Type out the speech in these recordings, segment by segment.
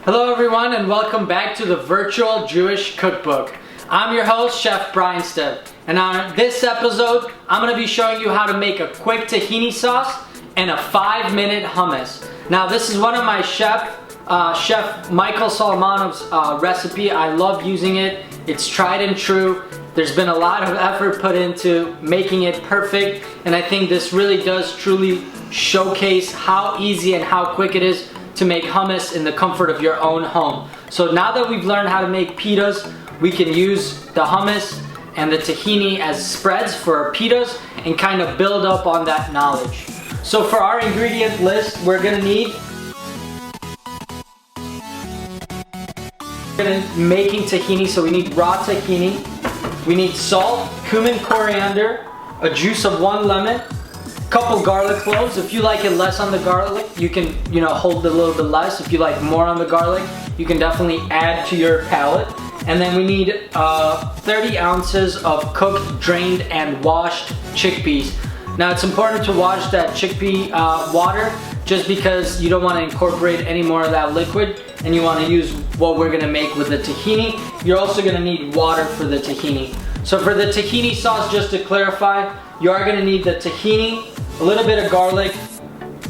Hello everyone and welcome back to the Virtual Jewish Cookbook. I'm your host, Chef Brian Stepp, and on this episode, I'm going to be showing you how to make a quick tahini sauce and a 5-minute hummus. Now this is one of my Chef Michael Solomonov's recipe. I love using it. It's tried and true. There's been a lot of effort put into making it perfect, and I think this really does truly showcase how easy and how quick it is to make hummus in the comfort of your own home. So now that we've learned how to make pitas, we can use the hummus and the tahini as spreads for our pitas and kind of build up on that knowledge. So for our ingredient list, we're gonna need making tahini, so we need raw tahini. We need salt, cumin, coriander, a juice of 1 lemon, couple garlic cloves. If you like it less on the garlic, you can, hold a little bit less. If you like more on the garlic, you can definitely add to your palate. And then we need 30 ounces of cooked, drained, and washed chickpeas. Now it's important to wash that chickpea water just because you don't want to incorporate any more of that liquid and you want to use what we're going to make with the tahini. You're also going to need water for the tahini. So for the tahini sauce, just to clarify, you are going to need the tahini, a little bit of garlic,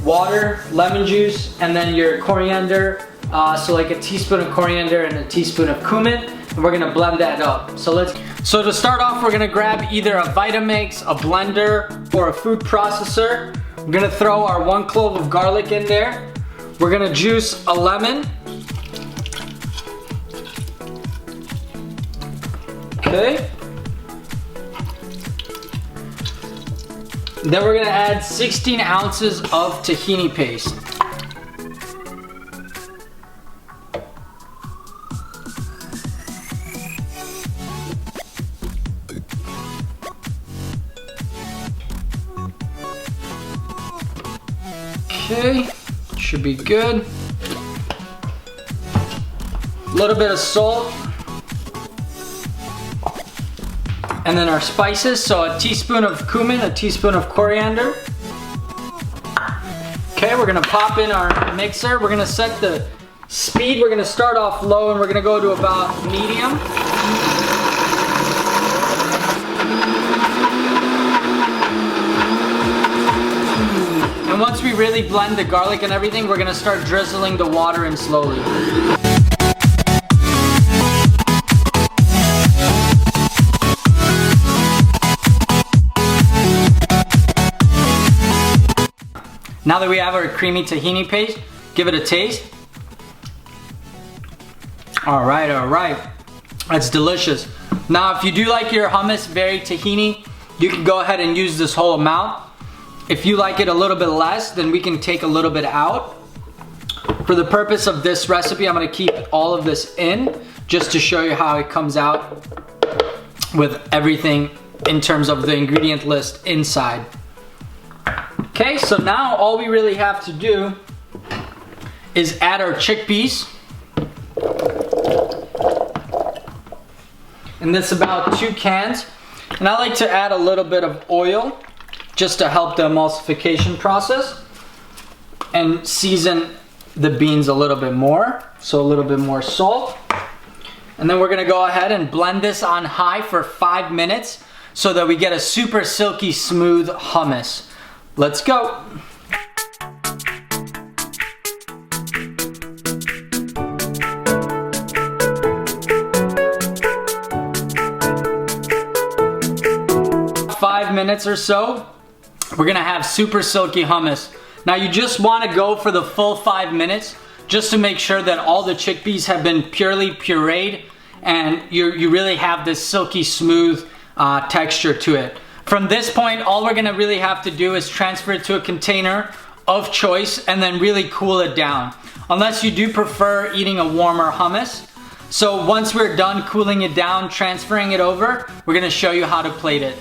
water, lemon juice, and then your coriander, so like a teaspoon of coriander and a teaspoon of cumin, and we're gonna blend that up. So to start off, we're gonna grab either a Vitamix, a blender, or a food processor. We're gonna throw our 1 clove of garlic in there. We're gonna juice a lemon. Okay. Then we're gonna add 16 ounces of tahini paste. Okay, should be good. A little bit of salt. And then our spices, so a teaspoon of cumin, a teaspoon of coriander. Okay, we're gonna pop in our mixer. We're gonna set the speed. We're gonna start off low and we're gonna go to about medium. And once we really blend the garlic and everything, we're gonna start drizzling the water in slowly. Now that we have our creamy tahini paste, give it a taste. All right. That's delicious. Now, if you do like your hummus very tahini, you can go ahead and use this whole amount. If you like it a little bit less, then we can take a little bit out. For the purpose of this recipe, I'm gonna keep all of this in, just to show you how it comes out with everything in terms of the ingredient list inside. Okay, so now all we really have to do is add our chickpeas. And this about 2 cans. And I like to add a little bit of oil just to help the emulsification process. And season the beans a little bit more. So a little bit more salt. And then we're gonna go ahead and blend this on high for 5 minutes so that we get a super silky smooth hummus. Let's go. Five minutes or so, we're gonna have super silky hummus. Now you just wanna go for the full 5 minutes just to make sure that all the chickpeas have been purely pureed and you really have this silky smooth texture to it. From this point, all we're gonna really have to do is transfer it to a container of choice and then really cool it down. Unless you do prefer eating a warmer hummus. So once we're done cooling it down, transferring it over, we're gonna show you how to plate it.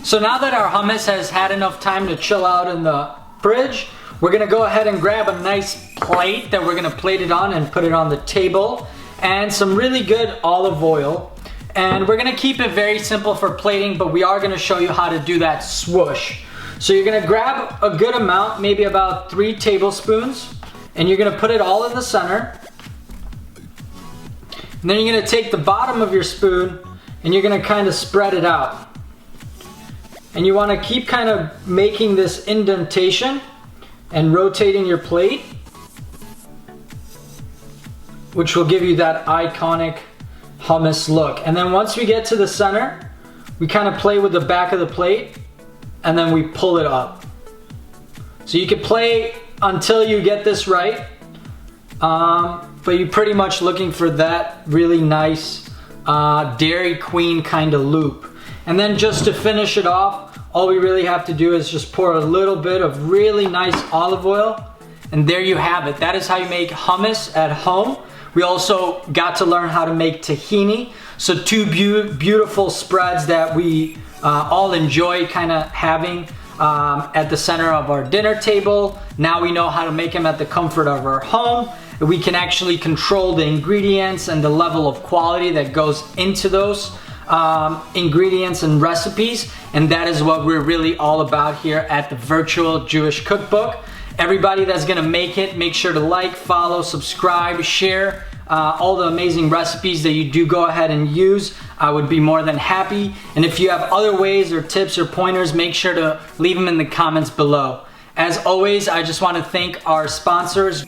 So now that our hummus has had enough time to chill out in the fridge, we're gonna go ahead and grab a nice plate that we're gonna plate it on and put it on the table, and some really good olive oil. And we're gonna keep it very simple for plating, but we are gonna show you how to do that swoosh. So you're gonna grab a good amount, maybe about 3 tablespoons, and you're gonna put it all in the center. And then you're gonna take the bottom of your spoon and you're gonna kind of spread it out. And you wanna keep kind of making this indentation and rotating your plate, which will give you that iconic hummus look. And then once we get to the center, we kind of play with the back of the plate and then we pull it up. So you can play until you get this right, but you're pretty much looking for that really nice Dairy Queen kind of loop. And then just to finish it off, all we really have to do is just pour a little bit of really nice olive oil, and there you have it. That is how you make hummus at home. We also got to learn how to make tahini. So two beautiful spreads that we all enjoy kind of having at the center of our dinner table. Now we know how to make them at the comfort of our home. We can actually control the ingredients and the level of quality that goes into those ingredients and recipes, and that is what we're really all about here at the Virtual Jewish Cookbook. Everybody that's gonna make it, make sure to like, follow, subscribe, share all the amazing recipes that you do go ahead and use. I would be more than happy. And if you have other ways or tips or pointers, make sure to leave them in the comments below. As always, I just want to thank our sponsors.